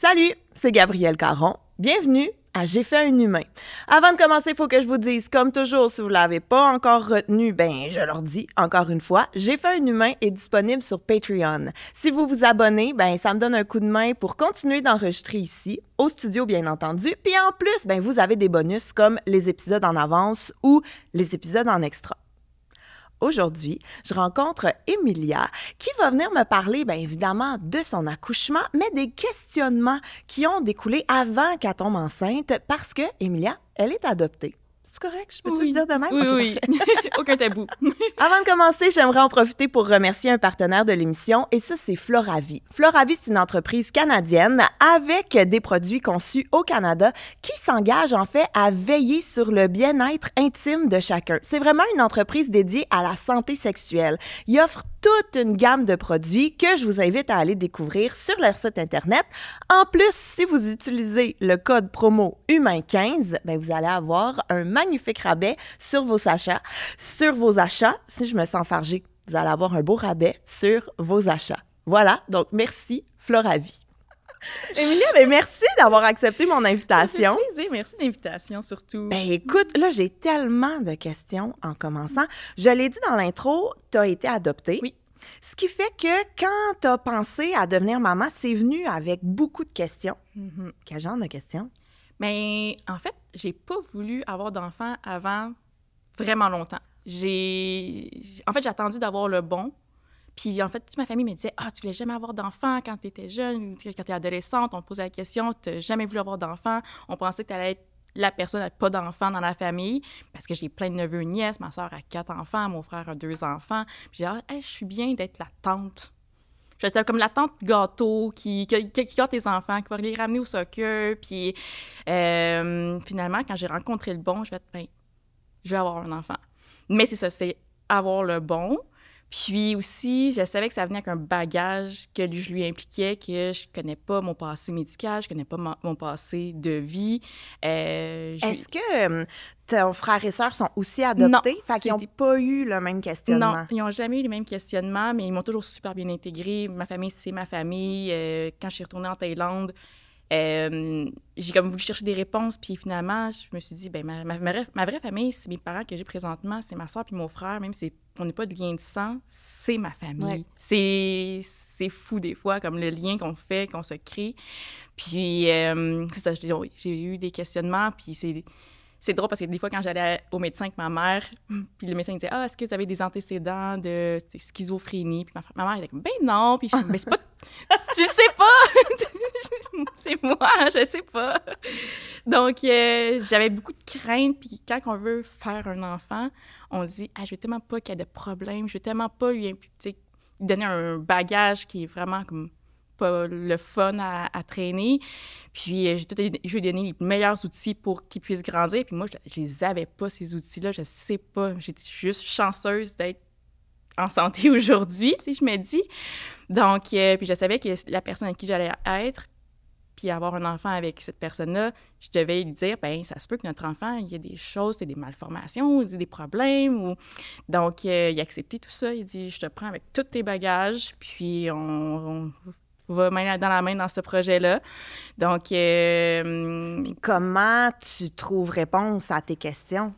Salut, c'est Gabrielle Caron. Bienvenue à J'ai fait un humain. Avant de commencer, il faut que je vous dise, comme toujours, si vous ne l'avez pas encore retenu, je leur dis encore une fois, J'ai fait un humain est disponible sur Patreon. Si vous vous abonnez, ça me donne un coup de main pour continuer d'enregistrer ici, au studio bien entendu. Puis en plus, vous avez des bonus comme les épisodes en avance ou les épisodes en extra. Aujourd'hui, je rencontre Emilia qui va venir me parler, évidemment, de son accouchement, mais des questionnements qui ont découlé avant qu'elle tombe enceinte parce que Emilia, elle est adoptée. C'est correct? Je peux-tu te dire de même? Oui, Okay, oui. Aucun tabou. Avant de commencer, j'aimerais en profiter pour remercier un partenaire de l'émission, et ça, c'est Floravie. Floravie, c'est une entreprise canadienne avec des produits conçus au Canada qui s'engage en fait à veiller sur le bien-être intime de chacun. C'est vraiment une entreprise dédiée à la santé sexuelle. Il offre toute une gamme de produits que je vous invite à aller découvrir sur leur site Internet. En plus, si vous utilisez le code promo HUMAIN15, vous allez avoir un magnifique rabais sur vos achats. Sur vos achats, si je me sens fargée, vous allez avoir un beau rabais sur vos achats. Voilà, donc merci Floravie. Emilia, merci d'avoir accepté mon invitation. Ça fait plaisir, merci de l'invitation surtout. Écoute, là, j'ai tellement de questions en commençant. Je l'ai dit dans l'intro, tu as été adoptée. Oui. Ce qui fait que quand tu as pensé à devenir maman, c'est venu avec beaucoup de questions. Mm-hmm. Quel genre de questions? En fait, j'ai pas voulu avoir d'enfant avant vraiment longtemps. J'ai attendu d'avoir le bon. Puis, en fait, toute ma famille me disait « Ah, tu voulais jamais avoir d'enfant quand tu étais jeune, quand tu étais adolescente. » On te posait la question « Tu n'as jamais voulu avoir d'enfant. » On pensait que tu allais être la personne avec pas d'enfant dans la famille parce que j'ai plein de neveux et nièces. Ma soeur a 4 enfants, mon frère a 2 enfants. Puis, j'ai dit « je suis bien d'être la tante. » J'étais comme la tante gâteau qui garde tes enfants, qui va les ramener au soccer. Puis, finalement, quand j'ai rencontré le bon, je vais avoir un enfant. Mais c'est ça, c'est avoir le bon. Puis aussi, je savais que ça venait avec un bagage que je lui impliquais, que je connais pas mon passé médical, je connais pas mon passé de vie. Est-ce que tes frères et sœurs sont aussi adoptés? Non. Fait qu'ils n'ont pas eu le même questionnement? Non, ils n'ont jamais eu les mêmes questionnements, mais ils m'ont toujours super bien intégrée. Ma famille, c'est ma famille. Quand je suis retournée en Thaïlande, j'ai comme voulu chercher des réponses, puis finalement, je me suis dit, ma vraie famille, c'est mes parents que j'ai présentement, c'est ma soeur puis mon frère, même si on n'est pas de lien de sang, c'est ma famille. Ouais. C'est fou des fois, comme le lien qu'on fait, qu'on se crée. Puis, c'est ça, j'ai eu des questionnements, puis c'est drôle parce que des fois, quand j'allais au médecin avec ma mère, puis le médecin disait « Ah, est-ce que vous avez des antécédents de schizophrénie? » Puis ma mère était comme « Ben non! » Puis je dis « Mais c'est pas... Je sais pas! C'est moi, je sais pas! » Donc, j'avais beaucoup de crainte. Puis quand on veut faire un enfant, on se dit « Ah, je veux tellement pas qu'il y ait de problème. Je veux tellement pas lui donner un bagage qui est vraiment comme... pas le fun à traîner. » Puis, je lui ai donné les meilleurs outils pour qu'il puisse grandir. Puis moi, je les avais pas, ces outils-là. Je sais pas. J'étais juste chanceuse d'être en santé aujourd'hui, je me dis. Donc, puis je savais que la personne avec qui j'allais être, puis avoir un enfant avec cette personne-là, je devais lui dire, ça se peut que notre enfant, il y a des choses, c'est des malformations, il y a des problèmes. Donc, il a accepté tout ça. Il dit, je te prends avec tous tes bagages, puis on va main dans la main dans ce projet-là. Donc, comment tu trouves réponse à tes questions?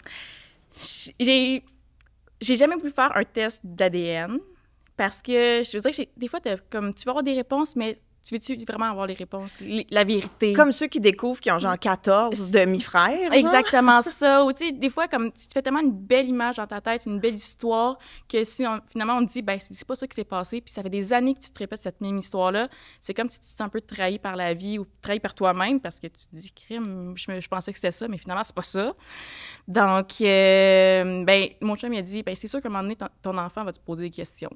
J'ai jamais voulu faire un test d'ADN parce que je veux dire que des fois, tu vas avoir des réponses, mais tu veux-tu vraiment avoir les réponses, la vérité? Comme ceux qui découvrent qu'ils ont genre 14 demi-frères. Exactement ça. Ou tu sais, des fois, comme tu te fais tellement une belle image dans ta tête, une belle histoire, que si finalement on te dit, c'est pas ça qui s'est passé, puis ça fait des années que tu te répètes cette même histoire-là, c'est comme si tu te sens un peu trahi par la vie ou trahi par toi-même parce que tu te dis, crime, je pensais que c'était ça, mais finalement, c'est pas ça. Donc, mon chum, il a dit, c'est sûr qu'à un moment donné, ton enfant va te poser des questions.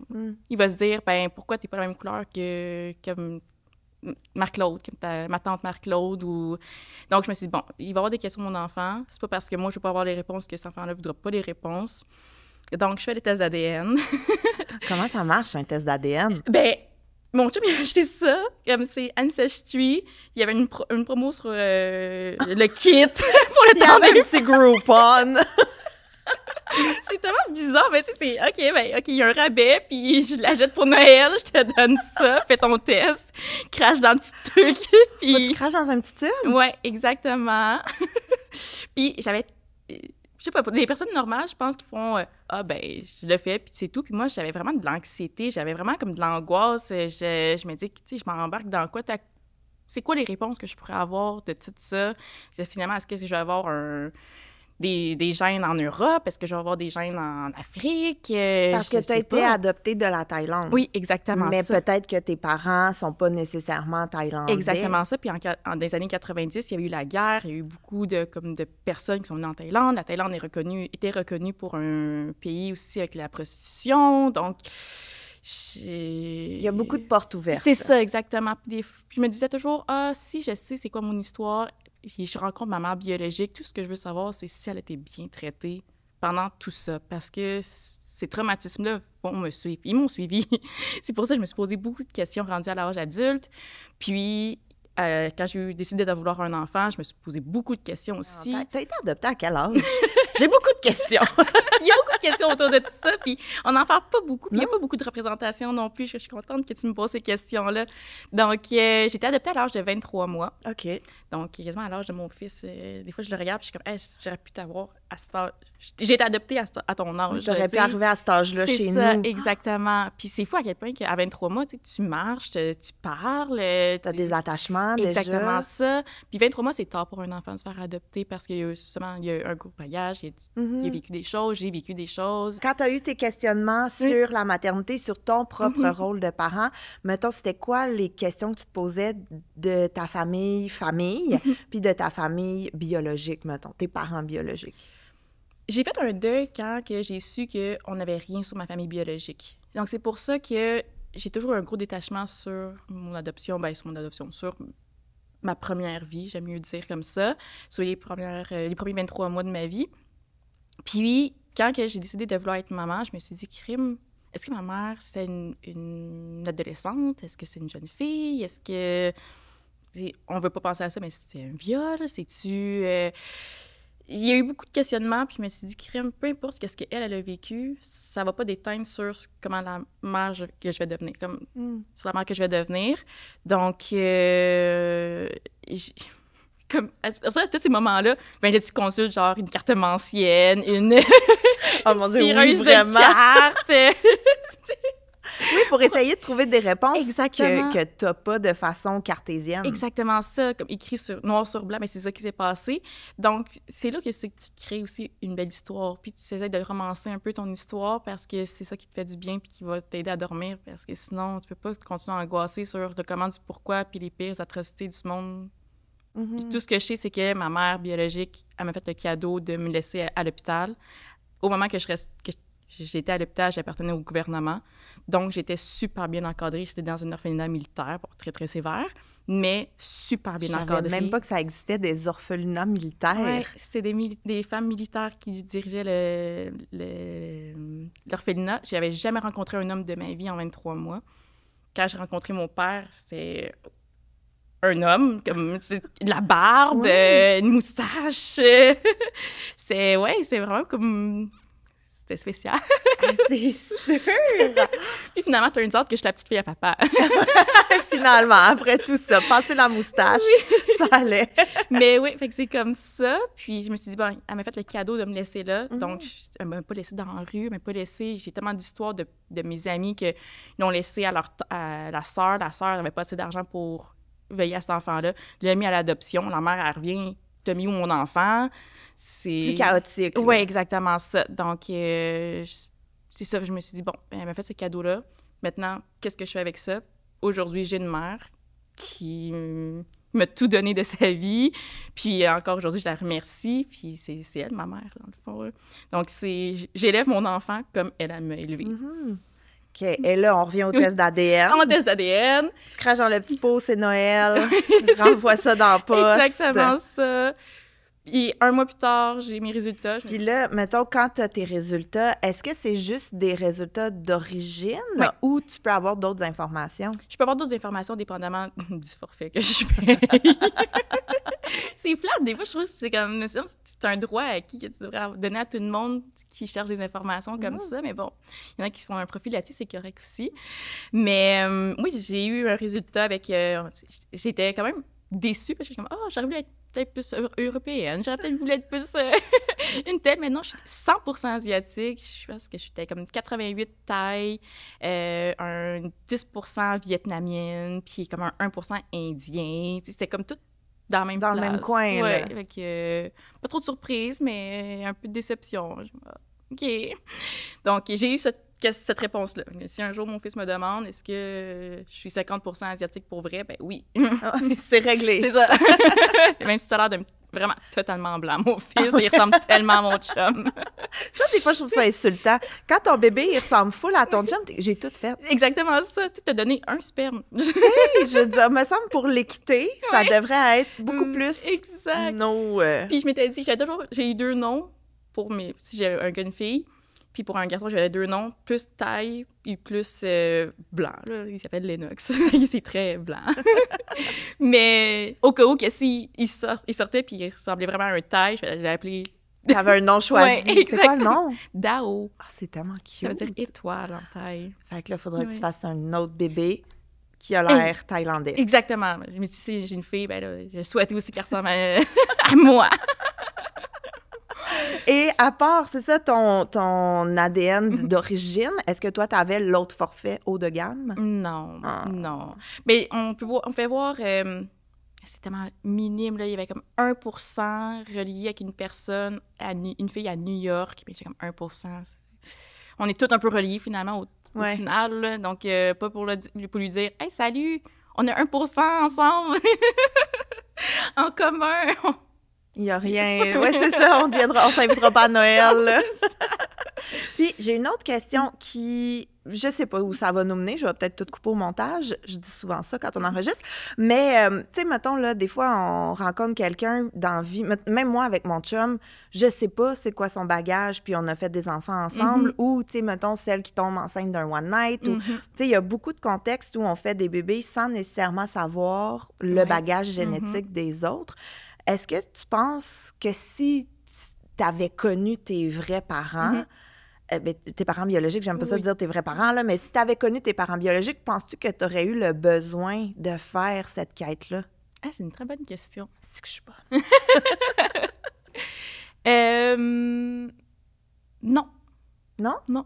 Il va se dire, pourquoi t'es pas la même couleur que Marc-Claude, ma tante Marc-Claude. Donc, je me suis dit, il va y avoir des questions de mon enfant. C'est pas parce que moi, je ne veux pas avoir les réponses que cet enfant-là ne voudra pas les réponses. Donc, je fais des tests d'ADN. Comment ça marche, un test d'ADN? Mon chum, il a acheté ça, comme c'est Ancestry. Il y avait une promo sur le kit pour le temps des petits Groupon. C'est tellement bizarre, mais tu sais, c'est OK, il y a un rabais, puis je l'achète pour Noël, je te donne ça, fais ton test, crache dans le petit truc, puis... Tu craches dans un petit tube? Ouais, exactement. Puis j'avais... Je sais pas, pour les personnes normales, je pense qu'ils font ah ben, je le fais, puis c'est tout. Puis moi, j'avais vraiment de l'anxiété, j'avais vraiment comme de l'angoisse. Je me dis, tu sais, je m'embarque dans quoi? C'est quoi les réponses que je pourrais avoir de tout ça? Finalement, est-ce que je vais avoir des gènes en Europe? Est-ce que je vais avoir des gènes en Afrique? Parce que tu as été adoptée de la Thaïlande. Oui, exactement mais ça. Mais peut-être que tes parents sont pas nécessairement thaïlandais. Exactement ça. Puis dans les années 90, il y a eu la guerre, il y a eu beaucoup de personnes qui sont venues en Thaïlande. La Thaïlande était reconnue pour un pays aussi avec la prostitution, donc... Il y a beaucoup de portes ouvertes. C'est ça, exactement. Puis je me disais toujours, si je sais c'est quoi mon histoire, puis je rencontre ma mère biologique, tout ce que je veux savoir, c'est si elle a été bien traitée pendant tout ça. Parce que ces traumatismes-là vont me suivre. Ils m'ont suivi. C'est pour ça que je me suis posé beaucoup de questions rendues à l'âge adulte. Puis, quand j'ai décidé de vouloir un enfant, je me suis posé beaucoup de questions aussi. T'as été adoptée à quel âge? J'ai beaucoup de questions. Il y a beaucoup de questions autour de tout ça, puis on n'en parle pas beaucoup. Puis il n'y a pas beaucoup de représentation non plus. Je suis contente que tu me poses ces questions-là. Donc, j'ai été adoptée à l'âge de 23 mois. OK. Donc, quasiment à l'âge de mon fils. Des fois, je le regarde, puis je suis comme, hey, j'aurais pu t'avoir à cet âge. J'ai été adoptée à ton âge. J'aurais pu arriver à cet âge-là chez nous. C'est ça, exactement. Puis c'est fou à quel point qu'à 23 mois, tu marches, tu parles. Tu as des attachements déjà. Exactement ça. Puis 23 mois, c'est tard pour un enfant de se faire adopter parce qu'il y a eu un gros bagage, il a vécu des choses, j'ai vécu des choses. Quand tu as eu tes questionnements sur la maternité, sur ton propre rôle de parent, mettons, c'était quoi les questions que tu te posais de ta famille, puis de ta famille biologique, mettons, tes parents biologiques? J'ai fait un deuil quand j'ai su qu'on n'avait rien sur ma famille biologique. Donc, c'est pour ça que j'ai toujours un gros détachement sur mon adoption, sur ma première vie, j'aime mieux dire comme ça, sur les premiers 23 mois de ma vie. Puis, quand j'ai décidé de vouloir être maman, je me suis dit, crime, est-ce que ma mère, c'était une adolescente? Est-ce que c'est une jeune fille? Est-ce que... On veut pas penser à ça, mais c'est un viol? C'est-tu... Il y a eu beaucoup de questionnements, puis je me suis dit, crime, peu importe ce qu'elle a vécu, ça va pas déteindre sur comment la mère que je vais devenir, sur la mère que je vais devenir. Donc, comme, pour ça, à tous ces moments-là, ben là, tu consultes genre une cartomancienne, une oh mon Dieu, tireuse oui, vraiment. de cartes. Oui, pour essayer de trouver des réponses Exactement. que tu n'as pas de façon cartésienne. Exactement ça, comme écrit noir sur blanc, mais c'est ça qui s'est passé. Donc, c'est là que tu te crées aussi une belle histoire, puis tu essaies de romancer un peu ton histoire parce que c'est ça qui te fait du bien puis qui va t'aider à dormir, parce que sinon, tu peux pas continuer à angoisser sur le comment, du pourquoi, puis les pires atrocités du monde. Tout ce que je sais, c'est que ma mère biologique, elle m'a fait le cadeau de me laisser à l'hôpital. Au moment que j'étais à l'hôpital, j'appartenais au gouvernement. Donc, j'étais super bien encadrée. J'étais dans un orphelinat militaire, très, très sévère, mais super bien encadrée. Je savais même pas que ça existait, des orphelinats militaires. Oui, c'est des femmes militaires qui dirigeaient l'orphelinat. J'avais jamais rencontré un homme de ma vie en 23 mois. Quand j'ai rencontré mon père, c'était un homme, comme de la barbe, une moustache. C'est vraiment comme... C'était spécial. C'est sûr! Puis finalement, turns out que je suis la petite fille à papa. Finalement, après tout ça, passer la moustache, ça allait. Mais oui, fait que c'est comme ça. Puis je me suis dit, bon, elle m'a fait le cadeau de me laisser là. Donc, elle m'a pas laissé dans la rue, elle m'a pas laissé... J'ai tellement d'histoires de mes amis qu'ils l'ont laissé à la sœur. La sœur n'avait pas assez d'argent pour veiller à cet enfant-là. Elle l'a mis à l'adoption. La mère, elle revient, t'as mis où mon enfant? C'est... Plus chaotique. Oui, exactement ça. Donc, c'est ça. Je me suis dit, bon, elle m'a fait ce cadeau-là. Maintenant, qu'est-ce que je fais avec ça? Aujourd'hui, j'ai une mère qui m'a tout donné de sa vie. Puis encore aujourd'hui, je la remercie. Puis c'est elle, ma mère, dans le fond. Donc, j'élève mon enfant comme elle m'a élevé. OK. Et là, on revient au test d'ADN. En test d'ADN. Tu craches dans le petit pot, c'est Noël. Renvoie ça dans la poste. Exactement ça. Puis 1 mois plus tard, j'ai mes résultats. Puis là, mettons, quand tu as tes résultats, est-ce que c'est juste des résultats d'origine ou tu peux avoir d'autres informations? Je peux avoir d'autres informations dépendamment du forfait que je paye. C'est plate, des fois, je trouve que c'est comme... C'est un droit acquis que tu devrais donner à tout le monde qui cherche des informations comme ça, mais bon, il y en a qui se font un profil là-dessus, c'est correct aussi. Mais oui, j'ai eu un résultat avec... j'étais quand même déçue, parce que j'étais comme, j'aurais voulu être peut-être plus européenne, j'aurais peut-être voulu être plus une telle. Maintenant, je suis 100% asiatique, je pense que j'étais comme 88 thaï, un 10% vietnamienne, puis comme un 1% indien. C'était comme tout dans le même Dans le même coin, ouais, là. avec, pas trop de surprise, mais un peu de déception. OK. Donc, j'ai eu cette réponse-là. Si un jour mon fils me demande est-ce que je suis 50% asiatique pour vrai, ben oui. C'est réglé. C'est ça. Même si ça a l'air de vraiment totalement blanc. Mon fils, il ressemble tellement à mon chum. Ça, des fois, je trouve ça insultant. Quand ton bébé, il ressemble full à ton chum, j'ai tout fait. Exactement ça. Tu t'as donné un sperme. Tu sais, je veux dire, me semble pour l'équité, ça devrait être beaucoup plus exact. Puis je m'étais dit, j'ai eu 2 noms pour si j'ai un gars, une fille. Puis pour un garçon, j'avais 2 noms, plus taille et plus blanc. Là. Il s'appelle Lennox. C'est très blanc. Mais au cas où que il sortait puis il ressemblait vraiment à un taille, j'ai appelé... T'avais un nom choisi. Ouais, c'est quoi le nom? Dao. Ah, c'est tellement cute. Ça veut dire étoile en taille. Fait que là, il faudrait que tu fasses un autre bébé qui a l'air thaïlandais. Exactement. Je me dis, si j'ai une fille, ben là, je souhaite aussi qu'elle ressemble à moi. Et à part, c'est ça, ton ADN d'origine, est-ce que toi, tu avais l'autre forfait haut de gamme? Non, non. Mais on fait voir, c'est tellement minime, là, il y avait comme 1% relié avec une personne, une fille à New York, mais c'est comme 1%. On est tous un peu reliés, finalement, au final, là, donc pas pour lui dire « Hey, salut, on a 1% ensemble, en commun! » Il n'y a rien. Oui, c'est ça, on s'invitera pas à Noël. Puis, j'ai une autre question qui, je sais pas où ça va nous mener, je vais peut-être tout couper au montage, je dis souvent ça quand on enregistre, mais, tu sais, mettons, là, des fois, on rencontre quelqu'un dans la vie, même moi, avec mon chum, je sais pas c'est quoi son bagage, puis on a fait des enfants ensemble, ou, tu sais, mettons, celle qui tombe enceinte d'un one night, ou, tu sais, il y a beaucoup de contextes où on fait des bébés sans nécessairement savoir le bagage génétique des autres. Est-ce que tu penses que si tu avais connu tes vrais parents, tes parents biologiques, j'aime pas ça dire tes vrais parents, là, mais si tu avais connu tes parents biologiques, penses-tu que tu aurais eu le besoin de faire cette quête-là? Ah, c'est une très bonne question. C'est que je suis bonne. Non. Non? Non.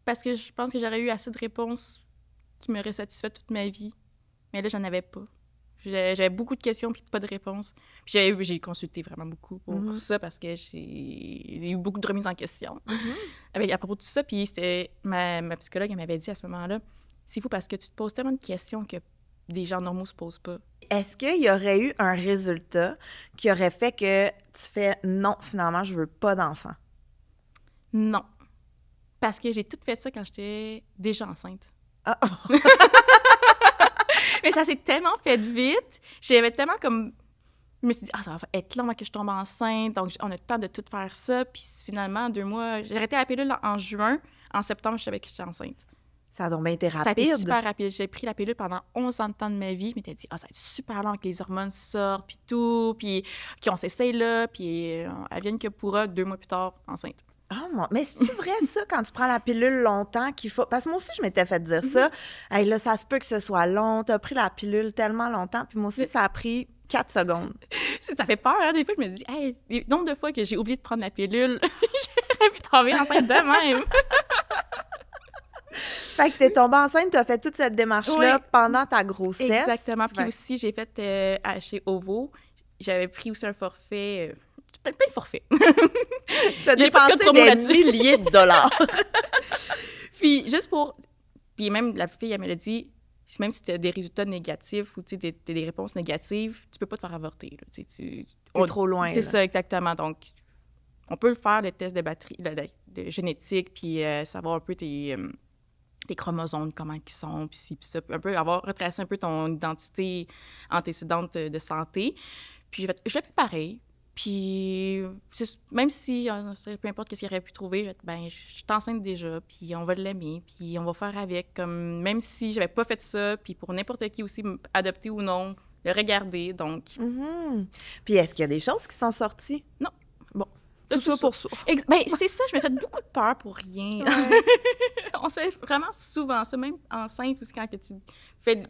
Parce que je pense que j'aurais eu assez de réponses qui m'auraient satisfait toute ma vie. Mais là, j'en avais pas. J'avais beaucoup de questions puis pas de réponses. Puis j'ai consulté vraiment beaucoup pour ça parce que j'ai eu beaucoup de remises en question à propos de tout ça. Puis c'était ma psychologue, elle m'avait dit à ce moment-là, c'est fou parce que tu te poses tellement de questions que des gens normaux se posent pas. Est-ce qu'il y aurait eu un résultat qui aurait fait que tu fais non, finalement, je veux pas d'enfant? Non. Parce que j'ai tout fait ça quand j'étais déjà enceinte. Ah! Mais ça s'est tellement fait vite. J'avais tellement comme... Je me suis dit, ça va être long avant que je tombe enceinte. Donc, on a le temps de tout faire ça. Puis finalement, en 2 mois, j'ai arrêté la pilule en juin. En septembre, je savais que j'étais enceinte. Ça a donc bien été rapide. Ça a été super rapide. J'ai pris la pilule pendant 11 ans de temps de ma vie. Je m'étais dit, ça va être super long que les hormones sortent, puis tout. Puis qu'on s'essaye là. Puis elle vient que pourra 2 mois plus tard, enceinte. Ah, mais c'est-tu vrai, ça, quand tu prends la pilule longtemps qu'il faut... Parce que moi aussi, je m'étais fait dire ça. Hey, là, ça se peut que ce soit long. T'as pris la pilule tellement longtemps. Puis moi aussi, ça a pris 4 secondes. Ça fait peur, hein? Des fois, je me dis, hey, le nombre de fois que j'ai oublié de prendre la pilule, j'aurais pu tomber enceinte de même. Fait que t'es tombée enceinte, t'as fait toute cette démarche-là pendant ta grossesse. Exactement. Puis aussi, j'ai fait chez OVO, j'avais pris aussi un forfait... plein de forfaits. T'as dépensé des milliers de dollars. Puis juste pour... Puis même la fille, elle me l'a dit, même si tu as des résultats négatifs ou des réponses négatives, tu peux pas te faire avorter. Là, t'es trop loin. C'est ça, exactement. Donc, on peut le faire, le test de batterie, de génétique, puis savoir un peu tes chromosomes, comment ils sont, puis ci, puis ça. Un peu retracer un peu ton identité antécédente de santé. Puis je l'ai fait pareil. Puis, même si, peu importe ce qu'il aurait pu trouver, je suis enceinte déjà, puis on va l'aimer, puis on va faire avec. Comme, même si j'avais pas fait ça, puis pour n'importe qui aussi, adopter ou non, le regarder, donc... Puis est-ce qu'il y a des choses qui sont sorties? Non. Bon, tout ça pour ça. Ben, c'est ça, je me fais beaucoup de peur pour rien. Ouais. On se fait vraiment souvent ça, même enceinte, aussi quand que tu fais...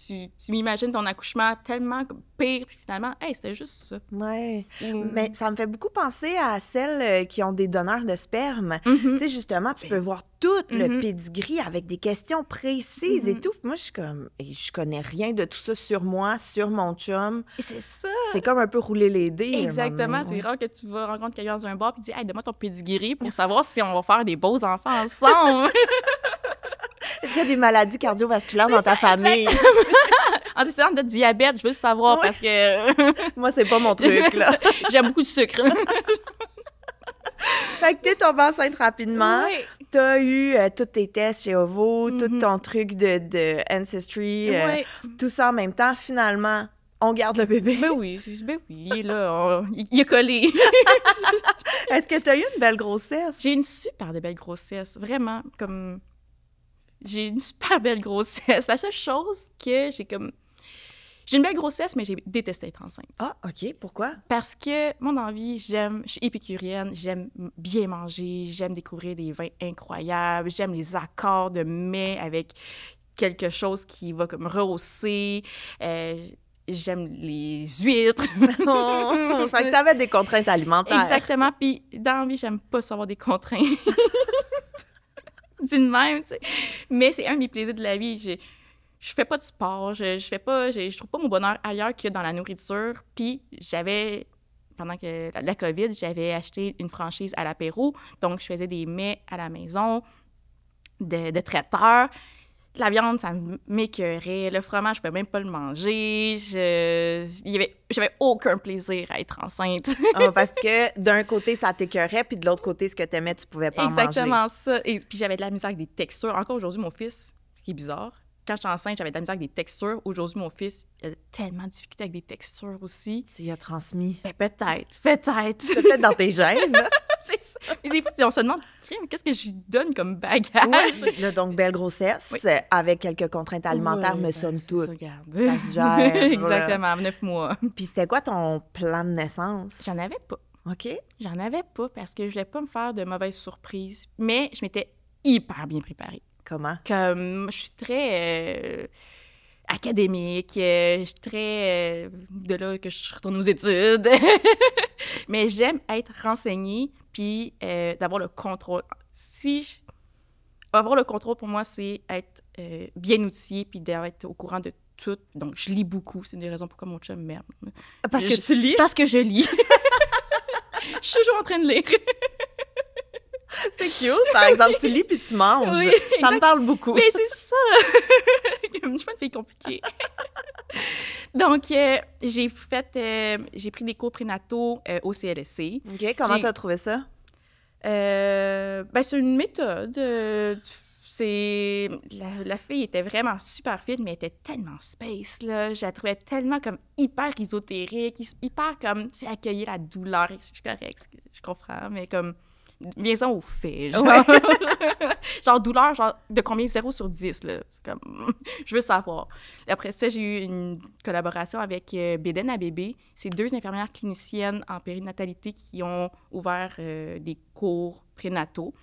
Tu m'imagines ton accouchement tellement pire, puis finalement, hey, c'était juste ça. Oui. Mais ça me fait beaucoup penser à celles qui ont des donneurs de sperme. Tu sais, justement, tu peux voir tout le pedigree avec des questions précises et tout. Puis moi, je suis comme, je connais rien de tout ça sur moi, sur mon chum. Et c'est ça. C'est comme un peu rouler les dés. Exactement. C'est rare que tu vas rencontrer quelqu'un dans un bar et dis, hey, donne-moi ton pedigree pour savoir si on va faire des beaux enfants ensemble. Est-ce qu'il y a des maladies cardiovasculaires dans ta famille? Antécédent de diabète, je veux le savoir parce que... Moi, c'est pas mon truc, là. J'aime beaucoup de sucre. Fait que t'es tombée enceinte rapidement. Oui. T'as eu tous tes tests chez Ovo, tout ton truc de Ancestry, tout ça en même temps. Finalement, on garde le bébé. Ben oui, il est là, il a collé. Est-ce que t'as eu une belle grossesse? J'ai une super belle grossesse, vraiment, comme... J'ai une super belle grossesse. La seule chose que j'ai comme... J'ai une belle grossesse, mais j'ai détesté être enceinte. Ah, OK. Pourquoi? Parce que, mon envie, je suis épicurienne, j'aime bien manger, j'aime découvrir des vins incroyables, j'aime les accords de mets avec quelque chose qui va comme rehausser, j'aime les huîtres. Fait que t'avais des contraintes alimentaires. Exactement. Puis, dans la vie, j'aime pas savoir des contraintes. Dis de même, tu sais. Mais c'est un de mes plaisirs de la vie. Je fais pas de sport, je trouve pas mon bonheur ailleurs que dans la nourriture. Puis pendant que la COVID, j'avais acheté une franchise à l'apéro. Donc, je faisais des mets à la maison, de traiteurs. La viande, ça m'écœurait. Le fromage, je pouvais même pas le manger. J'avais aucun plaisir à être enceinte. Parce que d'un côté, ça t'écœurait, puis de l'autre côté, ce que t'aimais, tu pouvais pas en manger. Exactement ça. Et puis j'avais de la misère avec des textures. Encore aujourd'hui, mon fils, ce qui est bizarre, quand j'étais enceinte, j'avais de la misère avec des textures. Aujourd'hui, mon fils, il a tellement de difficultés avec des textures aussi. Tu y as transmis. Ben, peut-être. C'est peut-être dans tes gènes. C'est ça. Mais des fois, on se demande, qu'est-ce que je lui donne comme bagage? Oui, là, donc, belle grossesse, avec quelques contraintes alimentaires, me somme toutes. Ça se gère. Exactement, 9 mois. Puis c'était quoi ton plan de naissance? J'en avais pas. OK. J'en avais pas parce que je voulais pas me faire de mauvaises surprises. Mais je m'étais hyper bien préparée. Comment? Comme, je suis très académique, je suis très... de là que je retourne aux études. Mais j'aime être renseignée puis d'avoir le contrôle. Avoir le contrôle, pour moi, c'est être bien outillée puis d'être au courant de tout. Donc, je lis beaucoup. C'est une des raisons pourquoi mon chum m'aime. Parce que tu lis? Parce que je lis. Je suis toujours en train de lire. C'est cute, par exemple, tu lis puis tu manges. Oui, ça me parle beaucoup. Mais c'est ça! Je suis pas une fille compliquée. Donc, j'ai pris des cours prénataux au CLSC. OK, comment tu as trouvé ça? C'est une méthode. La fille était vraiment super fine, mais elle était tellement space, là. Je la trouvais tellement comme hyper ésotérique, hyper comme, tu sais, accueillir la douleur. Je suis correcte, je comprends, mais comme... Viens-en au fait, genre. Ouais. Genre, douleur, genre, de combien? 0 sur 10, là. C'est comme... je veux savoir. Après ça, j'ai eu une collaboration avec Bédaine à bébé. C'est 2 infirmières cliniciennes en périnatalité qui ont ouvert des cours prénataux.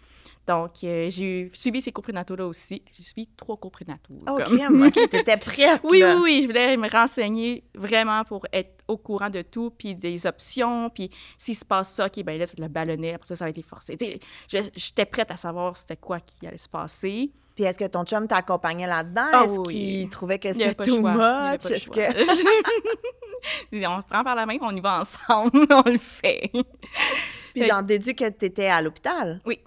Donc, j'ai suivi ces cours prénataux-là aussi. J'ai suivi 3 cours prénataux. OK, t'étais prête, Oui, là. oui, je voulais me renseigner vraiment pour être au courant de tout, puis des options, puis s'il se passe ça, OK, bien là, c'est de le ballonner, après ça va être forcé. Tu sais, j'étais prête à savoir c'était quoi qui allait se passer. Puis est-ce que ton chum t'accompagnait là-dedans? Est-ce qu'il trouvait que c'était too much? Est-ce que... On se prend par la main, on y va ensemble, on le fait. Puis j'en déduis que t'étais à l'hôpital? Oui.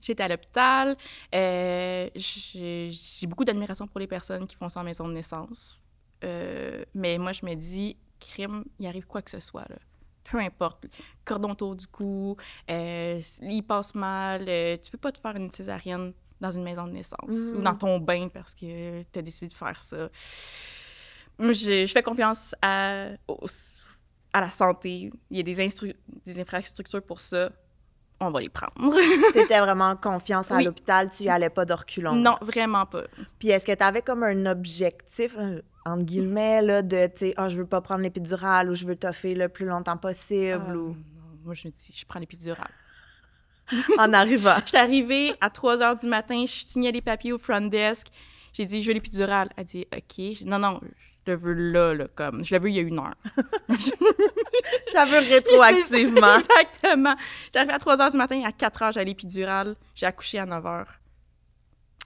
J'étais à l'hôpital. J'ai beaucoup d'admiration pour les personnes qui font ça en maison de naissance. Mais moi, je me dis, crime, il arrive quoi que ce soit, là. Peu importe. Cordon autour du cou, il passe mal. Tu peux pas te faire une césarienne dans une maison de naissance ou dans ton bain parce que tu as décidé de faire ça. Je fais confiance à la santé. Il y a des infrastructures pour ça. On va les prendre. T'étais vraiment en confiance à l'hôpital, tu y allais pas de reculons? Non, vraiment pas. Puis est-ce que t'avais comme un objectif, entre guillemets, là, de, tu sais, « Ah, je veux pas prendre l'épidurale » ou « Je veux toffer le plus longtemps possible » ou... Moi, je me dis, je prends l'épidurale. En arrivant. Je suis arrivée à 3 h du matin, je signais les papiers au front desk. J'ai dit, je veux l'épidurale. Elle dit, OK. J'ai dit, non, je le veux là, comme, je le veux il y a 1 heure. J'avais rétroactivement. Exactement. J'arrivais à 3 h du matin, à 4 h, j'avais l'épidurale. J'ai accouché à 9 h.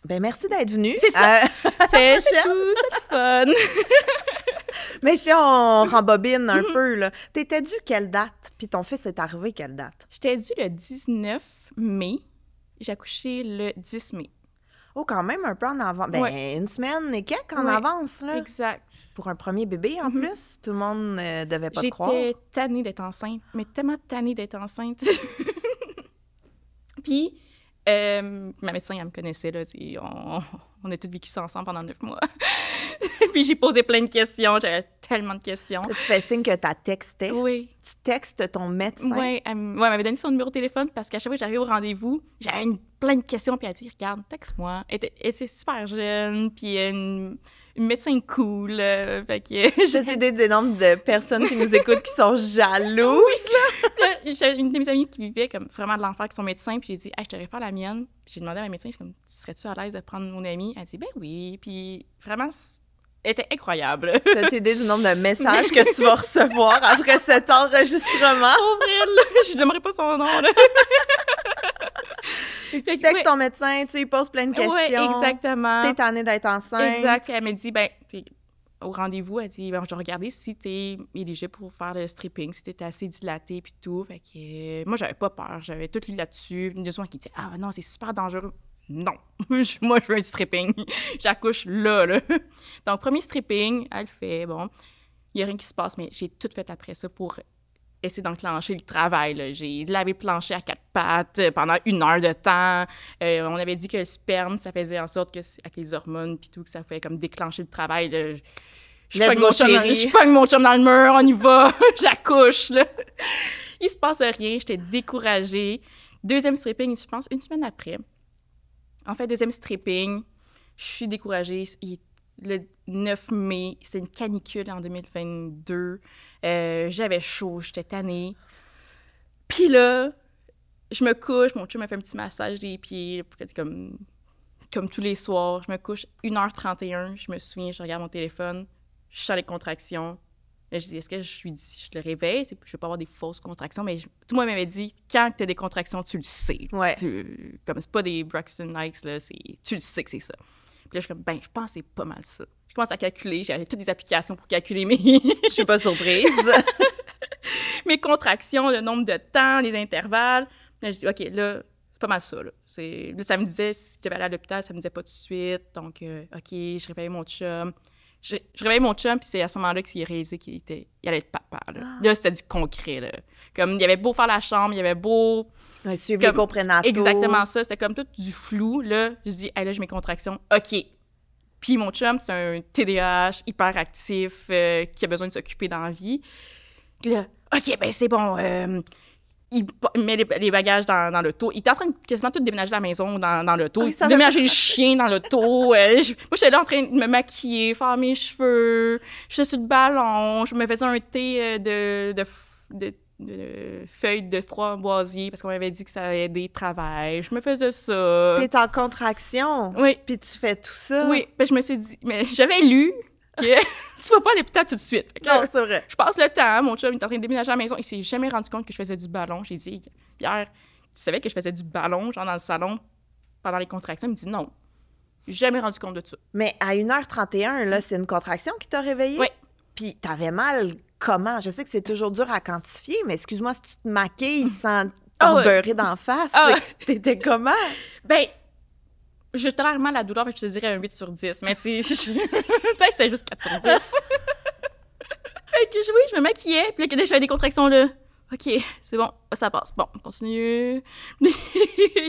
Ben merci d'être venue. C'est ça. C'est tout, c'est le fun. Mais si on rembobine un peu, là, t'étais due quelle date? Puis ton fils est arrivé quelle date? J'étais due le 19 mai. J'ai accouché le 10 mai. Oh, quand même un peu en avance. Ben, ouais. 1 semaine et quelques en avance, là. Exact. Pour un premier bébé, en plus. Tout le monde devait pas te croire. J'étais tannée d'être enceinte, mais tellement tannée d'être enceinte. Puis, ma médecin, elle me connaissait, là. On a tous vécu ça ensemble pendant 9 mois. Puis j'ai posé plein de questions. J'avais tellement de questions. Tu fais signe que tu textais. Oui. Tu textes ton médecin. Oui, elle m'avait donné son numéro de téléphone parce qu'à chaque fois que j'arrivais au rendez-vous, j'avais plein de questions. Puis elle a dit, regarde, texte-moi. Elle était super jeune, puis une médecin cool. Fait que j'ai des nombres de personnes qui nous écoutent qui sont jalouses. Oui. J'ai une de mes amies qui vivait comme vraiment de l'enfer avec son médecin, puis j'ai dit, hey, je te réfère la mienne. Puis j'ai demandé à ma médecin, serais-tu à l'aise de prendre mon amie? Elle a dit, ben oui. Puis vraiment, elle était incroyable. T'as-tu idée du nombre de messages que tu vas recevoir après cet enregistrement? Pour elle, je n'aimerais pas son nom, là. Tu textes ton médecin, tu lui poses plein de questions. Oui, exactement. T'es tannée d'être enceinte. Exact. Elle m'a dit, ben, au rendez-vous, elle dit, ben, je vais regarder si t'es éligible pour faire le stripping, si t'es assez dilatée puis tout. Fait que moi, j'avais pas peur. J'avais tout lu là-dessus. Une des qui dit, ah non, c'est super dangereux. Non, moi, je veux un stripping. J'accouche là. Donc, premier stripping, elle fait, bon, il n'y a rien qui se passe, mais j'ai tout fait après ça pour essayer d'enclencher le travail, là. J'ai lavé le plancher à 4 pattes pendant 1 heure de temps. On avait dit que le sperme, ça faisait en sorte que, avec les hormones puis tout, que ça fait comme déclencher le travail, là. Je pogne mon chum dans le mur, on y va, j'accouche, là. Il se passe rien, j'étais découragée. Deuxième stripping, je pense, 1 semaine après. En fait, deuxième stripping, je suis découragée. Le 9 mai, c'était une canicule en 2022. J'avais chaud, j'étais tannée. Puis là, je me couche, mon chum m'a fait un petit massage des pieds, comme tous les soirs. Je me couche 1h31, je me souviens, je regarde mon téléphone, je sens les contractions. Là, je dis, est-ce que je le réveille? Je ne veux pas avoir des fausses contractions, mais tout le monde m'avait dit, quand tu as des contractions, tu le sais. Ouais. Comme c'est pas des Braxton Hicks, là, tu le sais que c'est ça. Puis là, je suis comme, ben, je pense que c'est pas mal ça. Je commence à calculer, j'avais toutes des applications pour calculer mes... Je suis pas surprise. mes contractions, le nombre de temps, les intervalles. Là, je dis, OK, là, c'est pas mal ça, là. Là, ça me disait, si je devais aller à l'hôpital, ça me disait pas tout de suite. Donc, OK, je réveillais mon chum. Je réveillais mon chum, puis c'est à ce moment-là qu'il a réalisé qu'il allait être papa, là. Là, c'était du concret, là. Comme, il avait beau faire la chambre, il avait beau... suivre les cours prénataux. Exactement ça. C'était comme tout du flou. Là, je dis, hey, là, j'ai mes contractions. OK. Puis mon chum, c'est un TDAH hyper actif qui a besoin de s'occuper dans la vie. Là, OK, ben c'est bon. Il met les bagages dans l'auto. Il était en train de quasiment tout déménager la maison dans l'auto. Il déménageait le chien dans l'auto. Moi, j'étais là en train de me maquiller, faire mes cheveux. J'étais sur le ballon. Je me faisais un thé de feuilles de framboisier parce qu'on m'avait dit que ça allait aider le travail. Je me faisais ça. T'es en contraction? Oui. Puis tu fais tout ça? Oui. Ben, je me suis dit... Mais j'avais lu que tu vas pas à l'hôpital tout de suite. Non, c'est vrai. Je passe le temps. Mon chum, il est en train de déménager à la maison. Il s'est jamais rendu compte que je faisais du ballon. J'ai dit, hier, tu savais que je faisais du ballon, genre dans le salon, pendant les contractions? Il me dit non. J'ai jamais rendu compte de ça. Mais à 1h31, là, c'est une contraction qui t'a réveillée? Oui. Puis t'avais mal comment? Je sais que c'est toujours dur à quantifier, mais excuse-moi, si tu te maquilles sans beurrer d'en face, t'étais comment? Ben, j'ai tellement la douleur que je te dirais un 8 sur 10, mais tu sais, peut-être que c'était juste 4 sur 10. Fait que oui, je me maquillais, puis là, j'avais des contractions, là. OK, c'est bon, ça passe. Bon, on continue.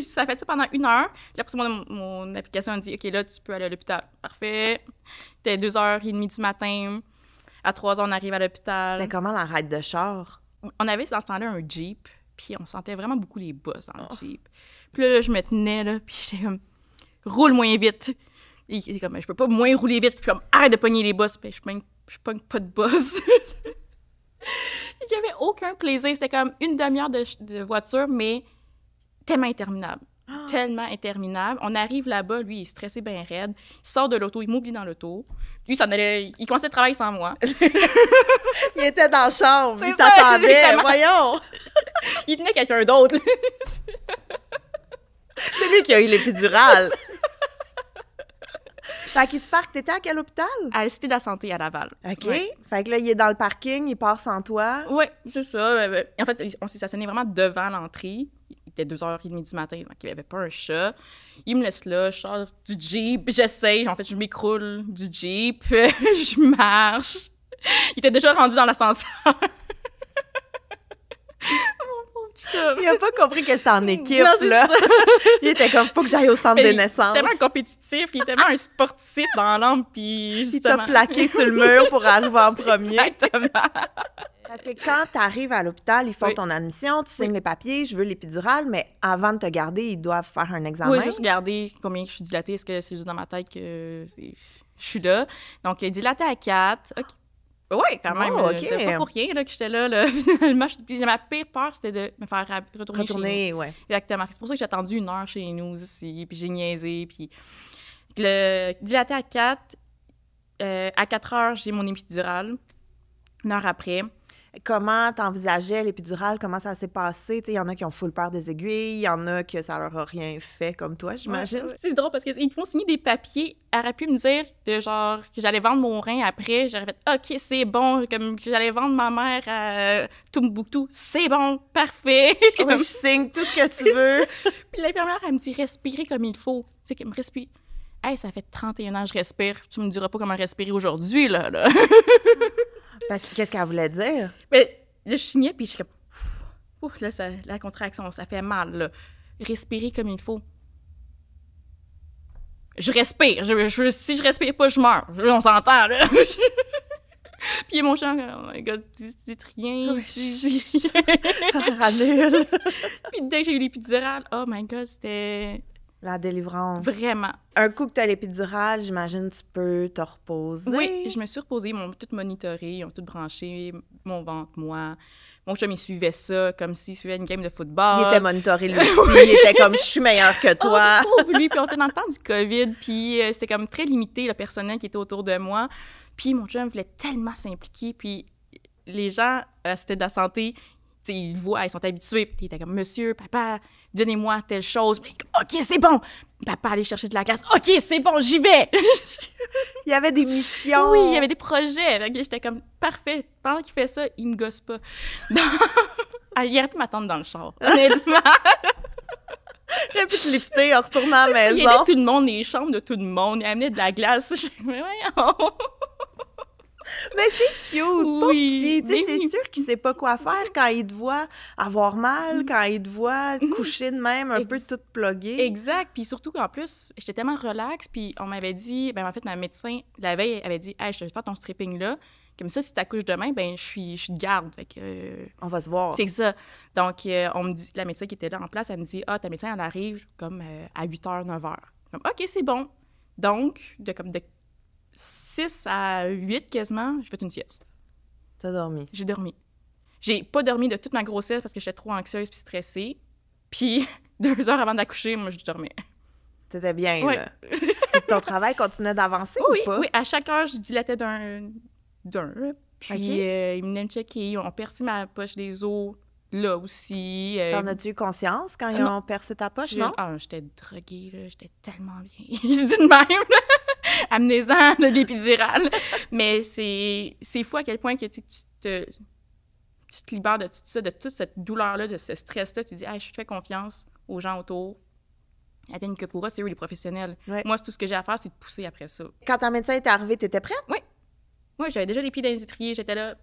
Ça fait ça pendant 1 heure. Là, après, mon application a dit, OK, là, tu peux aller à l'hôpital. Parfait. C'était 2h30 du matin. À 3h, on arrive à l'hôpital. C'était comment la ride de char? On avait dans ce temps-là un Jeep, puis on sentait vraiment beaucoup les bosses dans le Jeep. Puis là, je me tenais, là, puis j'étais comme, roule moins vite. Il est comme, je peux pas moins rouler vite. Je suis comme, arrête de pogner les bosses. Puis je pogne pas de boss. J'avais aucun plaisir. C'était comme une demi-heure de voiture, mais tellement interminable. Tellement interminable. On arrive là-bas, lui, il est stressé bien raide. Il sort de l'auto, il m'oublie dans l'auto. Lui, il commençait à travailler sans moi. Il était dans la chambre, C'est il ça, s'attendait, exactement. voyons! Il tenait quelqu'un d'autre. C'est lui qui a eu l'épidurale. Fait qu'il se parque, t'étais à quel hôpital? À la Cité de la Santé à Laval. OK. Ouais. Fait que là, il est dans le parking, il part sans toi. Oui, c'est ça. En fait, on s'est stationné vraiment devant l'entrée. Il était 2h30 du matin, donc il n'y avait pas un chat. Il me laisse là, je sors du Jeep, j'essaye. En fait, je m'écroule du Jeep, je marche. Il était déjà rendu dans l'ascenseur. Mon pauvre chum. Il a pas compris que c'était en équipe, Non, c'est là. ça. Il était comme, faut que j'aille au centre Mais de il est naissance. tellement compétitif, il est tellement un sportif dans l'âme, puis Il justement... t'a plaqué sur le mur pour arriver en premier. Exactement. Parce que quand t'arrives à l'hôpital, ils font Oui. ton admission, tu signes Oui. les papiers, je veux l'épidurale, mais avant de te garder, ils doivent faire un examen. Oui, juste regarder combien je suis dilatée. Est-ce que c'est juste dans ma tête que je suis là? Donc, dilatée à 4. OK. Oui, quand même. Oh, OK. C'était pas pour rien là, que j'étais là. Finalement, puis ma pire peur, c'était de me faire retourner chez Retourner, nous. ouais. Exactement. C'est pour ça que j'ai attendu 1 heure chez nous ici, puis j'ai niaisé. Puis le dilaté à 4, à 4 heures, j'ai mon épidurale. 1 heure après. Comment t'envisageais l'épidurale? Comment ça s'est passé? Il y en a qui ont full peur des aiguilles, il y en a que ça leur a rien fait comme toi, j'imagine. Ouais. C'est drôle parce qu'ils font signer des papiers. Elle aurait pu me dire de genre que j'allais vendre mon rein après. J'aurais fait OK, c'est bon. Comme que j'allais vendre ma mère à Tombouctou. C'est bon, parfait. Oui, Comme- je signe tout ce que tu veux. Puis l'infirmière, elle me dit respirez comme il faut. Tu sais, qu'elle me respire. Hey, ça fait 31 ans que je respire. Tu me diras pas comment respirer aujourd'hui, là. Parce que qu'est-ce qu'elle voulait dire? Mais là, je signais, puis je suis comme... Ouf, là, la contraction, ça fait mal, là. Respirer comme il faut. Je respire. Si je respire pas, je meurs. On s'entend, là. Puis mon chien, oh my God, dites rien. Oui. Annule. Puis dès que j'ai eu l'épidurale, oh my God, c'était La délivrance. vraiment... Un coup que tu as l'épidurale, j'imagine tu peux te reposer. Oui, je me suis reposée, ils m'ont tout monitoré, ils ont tout branché, mon ventre, moi. Mon chum, il suivait ça comme s'il suivait une game de football. Il était monitoré lui aussi, il était comme « je suis meilleur que toi Oh, pauvre lui! Puis on était dans le temps du COVID, puis c'était comme très limité, le personnel qui était autour de moi. Puis mon chum voulait tellement s'impliquer, puis les gens, c'était de la santé, tu sais, ils le voient, ils sont habitués. Puis il était comme « Monsieur, papa, donnez-moi telle chose. » OK, c'est bon! Papa allait chercher de la glace. OK, c'est bon, j'y vais! » Il y avait des missions. Oui, il y avait des projets. Fait que j'étais comme parfait. Pendant qu'il fait ça, il me gosse pas. Ah, il aurait pu m'attendre dans le char, honnêtement. Il aurait pu te lifter en retournant à la Il maison. aidait tout le monde, les chambres de tout le monde. Il amenait de la glace. Je dis, mais voyons. Mais c'est cute, pauvre Oui, petit. Tu sais, mais c'est oui. sûr qu'il sait pas quoi faire quand il te voit avoir mal, quand il te voit coucher de même, un peu toute pluguée. Exact. Puis surtout qu'en plus, j'étais tellement relax. Puis on m'avait dit, ben en fait, ma médecin, la veille, avait dit, hey, je te fais faire ton stripping là. Comme ça, si t'accouches demain, ben je suis de garde. Fait que. On va se voir. C'est ça. Donc, on me dit, la médecin qui était là en place, elle me dit, ah, ta médecin, elle arrive comme à 8h, 9h. Comme, OK, c'est bon. Donc, de 6 à 8 quasiment, j'ai fait une sieste. T'as dormi. J'ai dormi. J'ai pas dormi de toute ma grossesse parce que j'étais trop anxieuse puis stressée. Puis 2 heures avant d'accoucher, moi, je dormais. T'étais bien, Ouais. là. Puis ton travail continuait d'avancer Oui, ou pas? oui, à chaque heure, je dilatais d'un. Puis OK. ils venaient me checker, ils ont percé ma poche des os là aussi. T'en as-tu eu conscience quand ils non. ont percé ta poche, non? J'étais droguée, là, j'étais tellement bien. Je dis de même, là. Amenez-en de l'épidurale. Mais c'est fou à quel point que tu te libères de tout ça, de toute cette douleur-là, de ce stress-là. Tu te dis, hey, je fais confiance aux gens autour. Advienne que pourra, c'est eux les professionnels. Ouais. Moi, tout ce que j'ai à faire, c'est de pousser après ça. Quand ta médecin est arrivée, t'étais prête? Moi, j'avais déjà les pieds dans les étriers, j'étais là.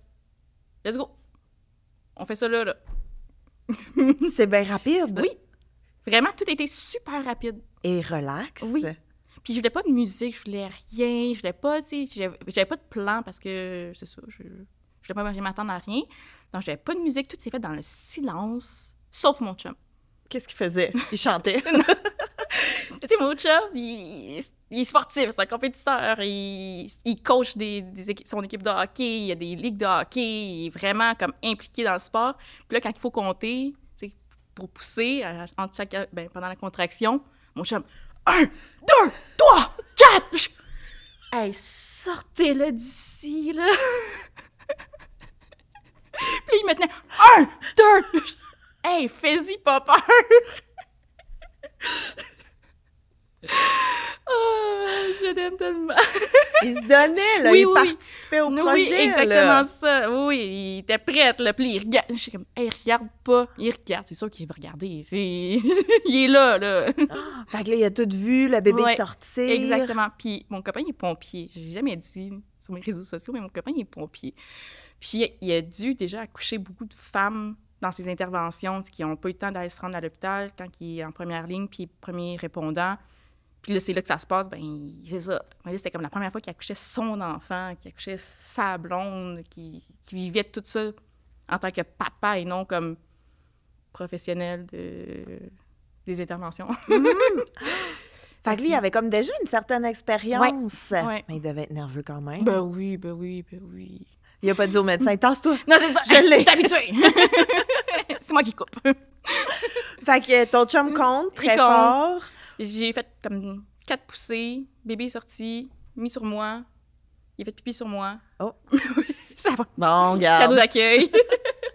Let's go! On fait ça là, là. C'est bien rapide. Oui. Vraiment, tout a été super rapide. Et relax. Oui. Puis je voulais pas de musique, je voulais rien, je voulais pas, tu sais, j'avais pas de plan parce que, c'est ça, je voulais pas m'attendre à rien. Donc, j'avais pas de musique, tout s'est fait dans le silence, sauf mon chum. Qu'est-ce qu'il faisait? Il chantait. Tu sais, mon chum, il est sportif, c'est un compétiteur. Il coach son équipe de hockey, il y a des ligues de hockey, il est vraiment comme impliqué dans le sport. Puis là, quand il faut compter, tu sais, pour pousser, pendant la contraction, mon chum, 1, 2, 3, 4! Hey, sortez-le d'ici, là! Puis il me tenait, 1, 2! Hey, fais-y pas peur! Oh, je l'aime tellement. Il se donnait, là, oui, il participait au projet. Oui, exactement ça. Oui, il était prêt, là, puis il regarde. Je suis comme, hey, regarde pas. Il regarde, c'est sûr qu'il va regarder. Il est là, là. Fait que là, il a tout vu, le bébé sortir. Exactement. Puis mon copain, il est pompier. J'ai jamais dit sur mes réseaux sociaux, mais mon copain, il est pompier. Puis il a dû déjà accoucher beaucoup de femmes dans ses interventions qui n'ont pas eu le temps d'aller se rendre à l'hôpital quand il est en première ligne, puis premier répondant. Puis là, c'est là que ça se passe, c'est ça. Mais là, c'était comme la première fois qu'il accouchait son enfant, qu'il accouchait sa blonde, qui vivait tout ça en tant que papa et non comme professionnel des interventions. Fait que lui, il avait comme déjà une certaine expérience. Ouais. Mais il devait être nerveux quand même. Ben oui. Il a pas dit au médecin, tasse-toi. Non, c'est ça, je suis habituée. C'est moi qui coupe. Fait que ton chum compte très fort. J'ai fait comme 4 poussées, bébé est sorti, mis sur moi, il a fait pipi sur moi. Oh! Ça va. Bon, regarde. Cadeau d'accueil.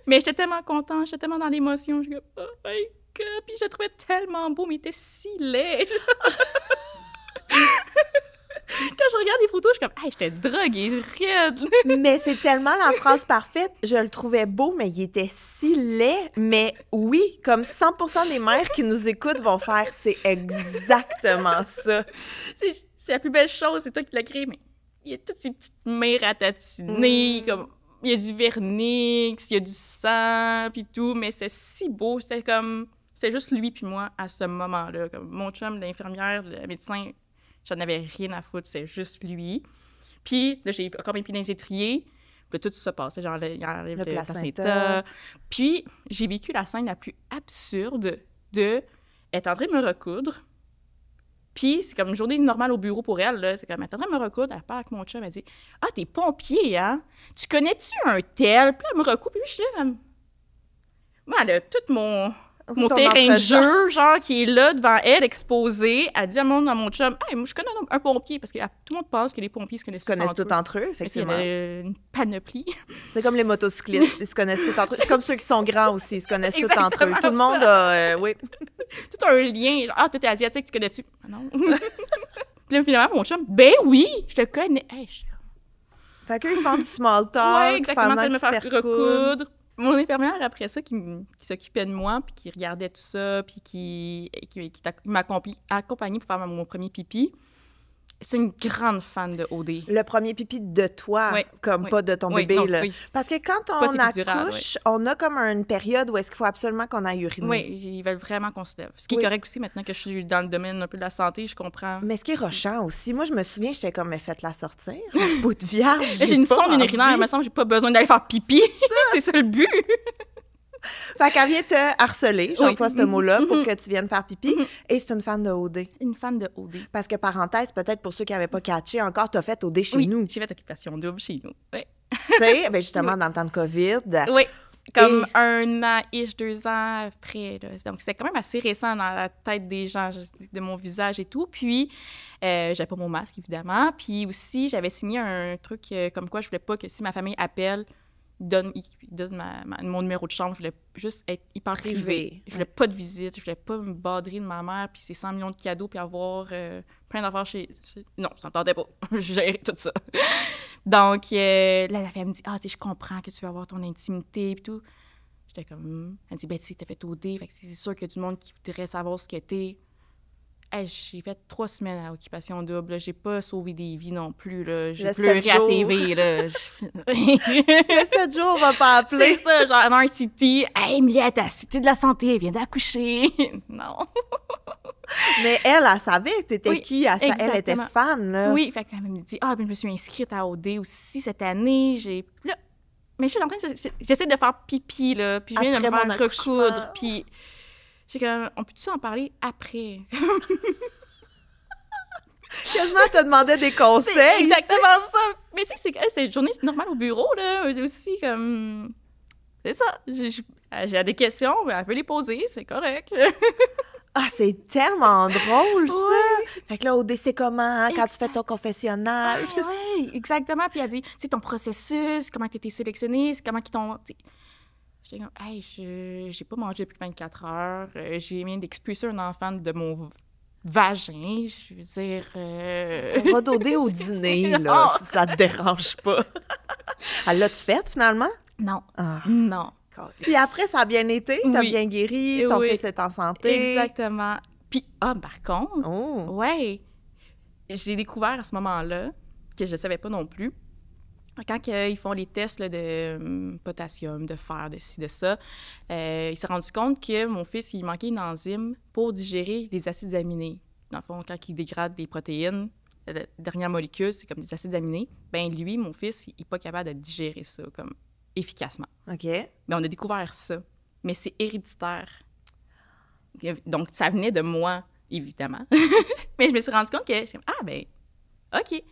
Mais j'étais tellement contente, j'étais tellement dans l'émotion. Je suis comme, oh my God! Puis je le trouvais tellement beau, mais il était si laid. Quand je regarde les photos, je suis comme, hey, j'étais droguée, raide. Mais c'est tellement la phrase parfaite. Je le trouvais beau, mais il était si laid. Mais oui, comme 100% des mères qui nous écoutent vont faire, c'est exactement ça. C'est la plus belle chose, c'est toi qui l'as créé, mais il y a toutes ces petites mains ratatinées, comme, il y a du vernix, il y a du sang, puis tout, mais c'était si beau, c'était juste lui puis moi à ce moment-là. Comme mon chum, l'infirmière, le médecin, j'en avais rien à foutre, c'est juste lui. Puis là, j'ai encore mes pieds dans les étriers. Puis tout ça passe. Genre, il enlève le placenta. Puis j'ai vécu la scène la plus absurde de être en train de me recoudre. Puis c'est comme une journée normale au bureau pour elle. Là. C'est comme, elle est en train de me recoudre. Elle parle avec mon chum. Elle dit, « Ah, t'es pompier, hein? Tu connais-tu un tel? » Puis elle me recoupe. Puis je suis là, moi, elle a tout mon terrain de jeu, genre, qui est là devant elle, exposé. Elle dit à mon chum, « Hey, moi, je connais un pompier. » Parce que tout le monde pense que les pompiers se connaissent tout entre eux, effectivement. Il y a une panoplie. C'est comme les motocyclistes, ils se connaissent tous entre eux. C'est comme ceux qui sont grands aussi, ils se connaissent tous entre eux. Tout le monde a... oui. Tout un lien. Genre, ah, toi, t'es asiatique, tu connais-tu? Ah non. Puis là, finalement, mon chum, ben oui, je te connais. Hey, Fait qu'eux, ils font du small talk. Ouais, exactement, pendant de me faire recoudre. Mon infirmière, après ça, qui s'occupait de moi, puis qui regardait tout ça, puis qui m'a accompagnée pour faire mon premier pipi, c'est une grande fan de OD. Le premier pipi de toi, pas de ton bébé. Non, là. oui. Parce que quand on accouche, on a comme une période où est-ce qu'il faut absolument qu'on aille uriner. Oui, ils veulent vraiment qu'on se lève. Ce qui est correct aussi, maintenant que je suis dans le domaine un peu de la santé, je comprends. Mais ce qui est rochant aussi, moi, je me souviens, j'étais comme, mais faites-la sortir. Bout de vierge. J'ai une sonde urinaire, il me semble que j'ai pas besoin d'aller faire pipi. C'est ça le but. Fait qu'elle vient te harceler, j'emploie ce mot-là, pour que tu viennes faire pipi. Et c'est une fan de OD. Une fan de OD. Parce que, parenthèse, peut-être pour ceux qui n'avaient pas catché encore, t'as fait OD chez nous. Oui, j'ai fait occupation double chez nous. Oui. Tu sais, ben justement, dans le temps de COVID. Oui, comme 1 an, 2 ans après. Là. Donc, c'était quand même assez récent dans la tête des gens, de mon visage et tout. Puis, j'avais pas mon masque, évidemment. Puis aussi, j'avais signé un truc comme quoi je voulais pas que si ma famille appelle, il donne mon numéro de chambre. Je voulais juste être hyper privée. Je voulais pas de visite. Je voulais pas me badrer de ma mère, puis ses 100 millions de cadeaux, puis avoir plein d'affaires chez... Non, ça me tentait pas. Je gérais tout ça. Donc, là, la fille, elle me dit « Ah, tu sais, je comprends que tu veux avoir ton intimité, puis tout. » J'étais comme... Elle me dit « Ben, tu sais, t'as fait OD, fait que c'est sûr qu'il y a du monde qui voudrait savoir ce que t'es. » Hey, j'ai fait 3 semaines à Occupation Double. Là. J'ai pas sauvé des vies non plus. Là. J'ai pleuré à TV. Là. Le 7 jours, on va pas appeler. C'est ça, genre un City. Hey, Miette, à la Cité de la Santé, elle vient d'accoucher. Non. Mais elle savait que t'étais qui. Elle était fan. Là. Oui, fait qu'elle me dit, ben, je me suis inscrite à OD aussi cette année. Là, mais je suis en train j'essaie de faire pipi, là. Puis je viens de me faire recoudre. Puis... J'ai comme, on peut-tu en parler après? Quasiment, elle te demandait des conseils. C'est exactement ça. Mais tu sais, c'est une journée normale au bureau, là, aussi, comme... C'est ça. J'ai des questions, elle veut les poser, c'est correct. Ah, c'est tellement drôle, ça! Ouais. Fait que là, au décès comment, hein, quand tu fais ton confessionnal? Oui, exactement. Puis elle dit, c'est ton processus, comment tu été sélectionné, c'est comment qu'ils t'ont... J'étais comme, hey, j'ai pas mangé depuis 24 heures, j'ai bien d'expulser un enfant de mon vagin, je veux dire... On va doder au dîner, là, si ça te dérange pas. Elle l'a-tu faite, finalement? Non. Ah. Non. Puis après, ça a bien été? T'as Oui. bien guéri? Ton Oui. fils est en santé? Exactement. Puis, par contre, Oh. ouais, j'ai découvert à ce moment-là, que je savais pas non plus, quand ils font les tests là, de potassium, de fer, de ci, de ça, il s'est rendu compte que mon fils, il manquait une enzyme pour digérer les acides aminés. Dans le fond, quand il dégrade des protéines, la dernière molécule, c'est comme des acides aminés, bien lui, mon fils, il n'est pas capable de digérer ça comme efficacement. OK. Mais on a découvert ça. Mais c'est héréditaire. Donc, ça venait de moi, évidemment. Mais je me suis rendu compte que, OK.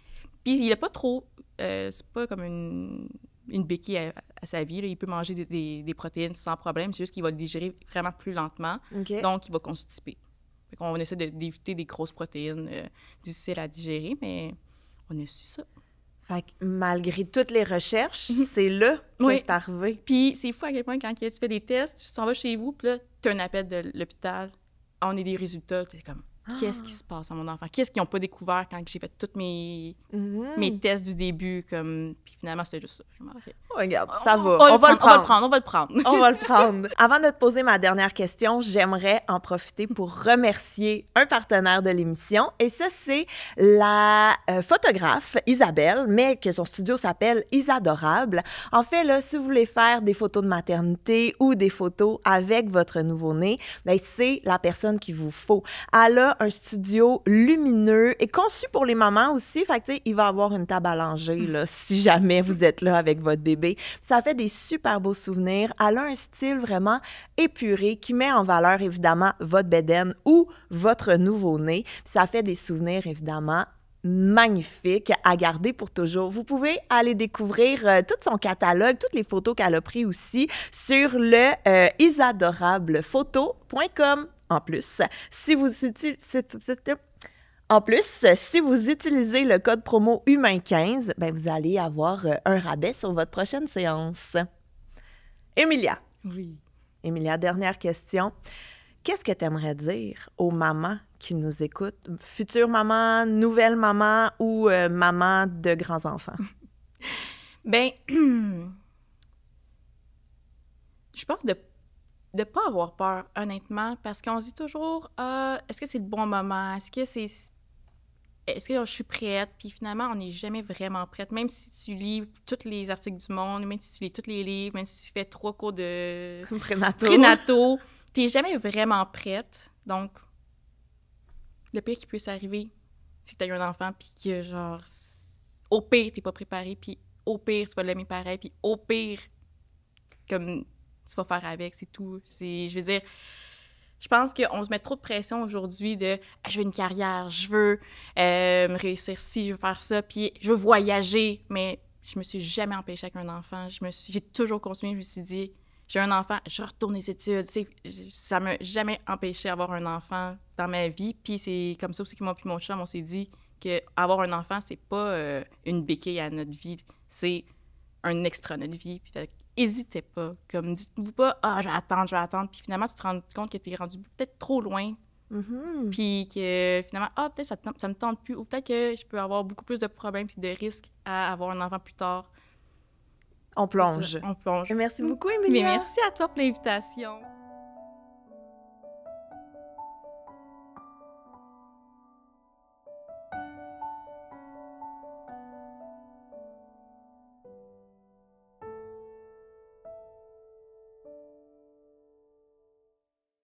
Puis, il n'a pas trop... c'est pas comme une béquille à sa vie. Là. Il peut manger des protéines sans problème. C'est juste qu'il va le digérer vraiment plus lentement. OK. Donc, il va constiper. Fait qu'on essaie d'éviter des grosses protéines difficiles à digérer, mais on a su ça. Fait que malgré toutes les recherches, c'est là que c'est arrivé. Puis c'est fou à quel point, quand tu fais des tests, tu t'en vas chez vous, puis là, tu as un appel de l'hôpital, on a des résultats, tu es comme, qu'est-ce qui se passe à mon enfant? Qu'est-ce qu'ils n'ont pas découvert quand j'ai fait tous mes tests du début? Puis finalement, c'était juste ça. Okay. Oh, regarde, ça va. On va le prendre. On va le prendre. Avant de te poser ma dernière question, j'aimerais en profiter pour remercier un partenaire de l'émission. Et ça, c'est la photographe Isabelle, mais que son studio s'appelle Isadorable. En fait, là, si vous voulez faire des photos de maternité ou des photos avec votre nouveau-né, bien, c'est la personne qu'il vous faut. Elle a un studio lumineux et conçu pour les mamans aussi. Fait que, tu sais, il va avoir une table à langer, là, si jamais vous êtes là avec votre bébé. Ça fait des super beaux souvenirs. Elle a un style vraiment épuré qui met en valeur, évidemment, votre bédaine ou votre nouveau-né. Ça fait des souvenirs, évidemment, magnifiques à garder pour toujours. Vous pouvez aller découvrir tout son catalogue, toutes les photos qu'elle a prises aussi sur le isadorablephoto.com. En plus, si vous utilisez le code promo HUMAIN15, ben vous allez avoir un rabais sur votre prochaine séance. Émilia. Oui. Émilia, dernière question. Qu'est-ce que tu aimerais dire aux mamans qui nous écoutent, futures mamans, nouvelles mamans ou mamans de grands-enfants? Bien, je pense de ne pas avoir peur, honnêtement, parce qu'on se dit toujours est-ce que c'est le bon moment? Est-ce que je suis prête? Puis finalement, on n'est jamais vraiment prête. Même si tu lis tous les articles du monde, même si tu lis tous les livres, même si tu fais 3 cours de prénato, tu n'es jamais vraiment prête. Donc, le pire qui peut s'arriver, c'est que tu as eu un enfant, puis que, genre, au pire, tu n'es pas préparé, puis au pire, tu vas l'aimer pareil, puis au pire, comme tu vas faire avec, c'est tout. Je veux dire, je pense qu'on se met trop de pression aujourd'hui de « je veux une carrière, je veux me réussir ci, je veux faire ça, puis je veux voyager ». Mais je me suis jamais empêchée avec un enfant. J'ai toujours continué, je me suis dit « j'ai un enfant, je retourne les études ». Ça m'a jamais empêché d'avoir un enfant dans ma vie. Puis c'est comme ça aussi que moi puis mon chum, on s'est dit qu'avoir un enfant, c'est pas une béquille à notre vie, c'est un extra à notre vie. Puis n'hésitez pas. Comme, dites-vous pas « ah, je vais attendre ». Puis finalement, tu te rends compte que tu es rendu peut-être trop loin. Puis que finalement, peut-être ça me tente plus. Ou peut-être que je peux avoir beaucoup plus de problèmes et de risques à avoir un enfant plus tard. On plonge. On plonge. Merci beaucoup, Émilia. Mais merci à toi pour l'invitation.